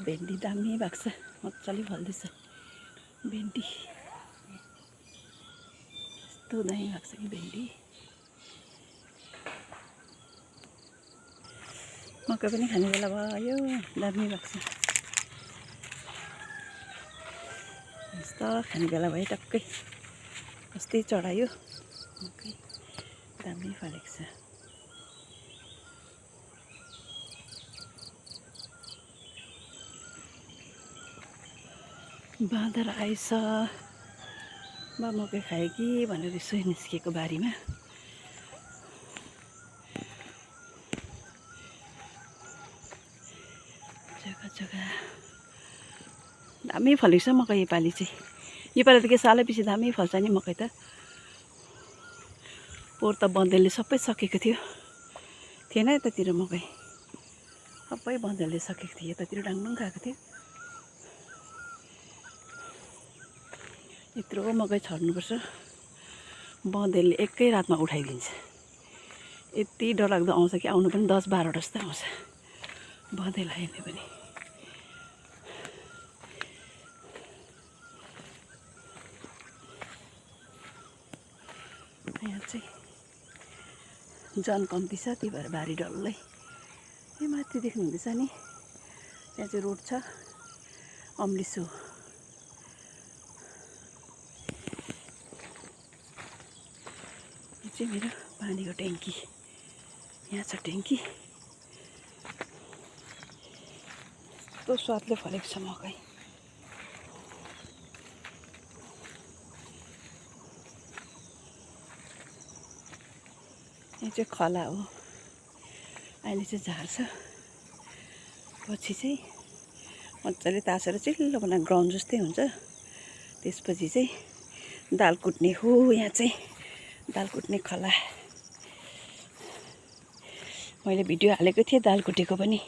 भेन्डी दामी भएको छ, मजाले फल्दैछ भेन्डी। यस्तो दामी भएको छ कि भेन्डी। मकै पनि खाने बेला भयो, दामी भएको छ। यस्तो खाने बेला भयो टक्कै। अस्ति चढायो मकै, दामी फलेको छ। बाँदर आएछ, बा मकै खायो कि भनेर यसो निस्किएको बारीमा। जग्गा जग्गा दामी फलेको छ मकै योपालि चाहिँ। योपालि त के सालै पछि दामी फल्छ नि मकै त। पोहोर त बँदेलले सबै सकेको थियो, थिएन यतातिर मकै, सबै बँदेलले सकेको थियो। यतातिर डाङडुङ खाएको थियो। यत्रो मकै छर्नुपर्छ, बँदेलले एकै रातमा उठाइदिन्छ। यति डरलाग्दो आउँछ कि आउनु पनि 10-12 जस्तो आउँछ बँदेल आयो भने। यहाँ चाहिँ जन कम्ती छ, त्यही भएर बारी डल्लै। यो माथि देख्नुहुँदैछ नि, त्यहाँ चाहिँ रोड छ, अम्लिसो। यो चाहिँ मेरो पानीको ट्याङ्की, यहाँ छ ट्याङ्की। यस्तो स्वादले फलेको छ मकै। यो चाहिँ खला हो, अहिले चाहिँ झार्छ, पछि चाहिँ मजाले तासेर चिल्लो बना ग्राउन्ड जस्तै हुन्छ। त्यसपछि चाहिँ दाल कुट्ने हो। यहाँ चाहिँ दाल कुट्ने खला, मैले भिडियो हालेको थिएँ दाल कुटेको पनि।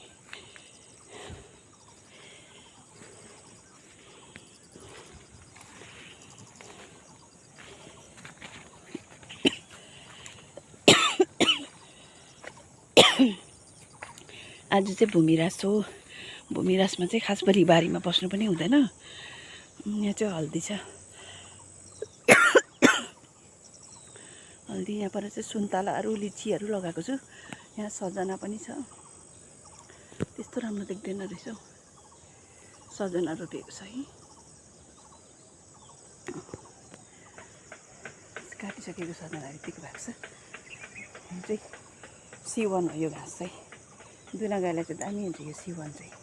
आज चाहिँ भूमिरास हो। भूमिरासमा चाहिँ खास गरी बारीमा बस्नु पनि हुँदैन। यहाँ चाहिँ हल्दी छ, हल्दी। यहाँ पर चाहिँ सुन्तलाहरू लिचीहरू लगाएको छु। यहाँ सजना पनि छ, त्यस्तो राम्रो देख्दैन रहेछ हौ। सजना रोपेको छ है, काटिसकेको सजना यतिको भएको छ। यो चाहिँ सिवन हो, यो घाँस चाहिँ दुना गाईलाई चाहिँ दामी हुन्छ यो सिवन चाहिँ।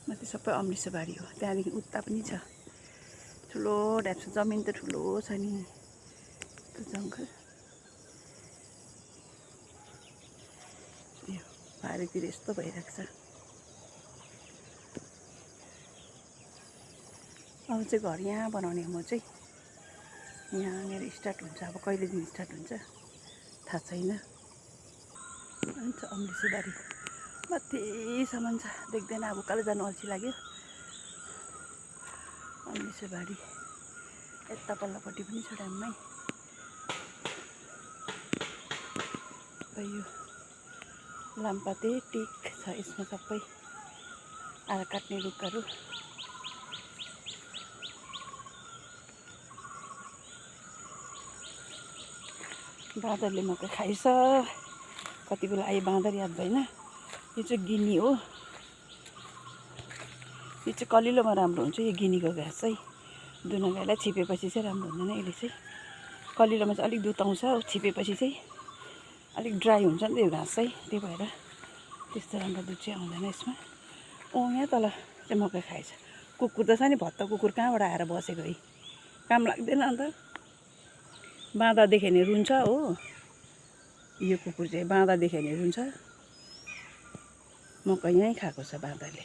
माथि सबै अम्लिसो बारी हो, त्यहाँदेखि उता पनि छ ठुलो ढ्याप्स। जमिन त ठुलो छ नि, त्यो जङ्गल। यो पारीतिर यस्तो भइरहेको छ। अब चाहिँ घर यहाँ बनाउने म चाहिँ। यहाँनिर स्टार्ट हुन्छ, अब कहिलेदेखि स्टार्ट हुन्छ थाहा छैन। अन्त अम्लिसो बारी माथिसम्म छ, देख्दैन। अब उकालो जानु अल्छी लाग्यो। अम्लिसो बारी यता पल्लोपट्टि पनि छ ड्याममै। यो लाम्पाते टिक छ, यसमा सबै आधा काट्ने रुखहरू। बाँदरले मकै खाइछ। कति बेला आयो बाँदर याद भएन। यो चाहिँ गिनी हो, यो चाहिँ कलिलोमा राम्रो हुन्छ। यो गिनीको घाँस चाहिँ दुना गाईलाई छिपेपछि चाहिँ राम्रो हुँदैन। यसले चाहिँ कलिलोमा चाहिँ अलिक दुध आउँछ, छिपेपछि चाहिँ अलिक ड्राई हुन्छ नि त यो घाँस चाहिँ, त्यही भएर त्यस्तो राम्रो दुध चाहिँ आउँदैन यसमा। यहाँ तल चाहिँ मकै खाएछ। कुकुर त छ नि, भत्त कुकुर कहाँबाट आएर बसेको है, काम लाग्दैन। अन्त बाँधा देख्यो भने रुन्छ हो, यो कुकुर चाहिँ बाँधा देख्यो भने रुन्छ। मकै यहीँ खाएको छ बाँदरले।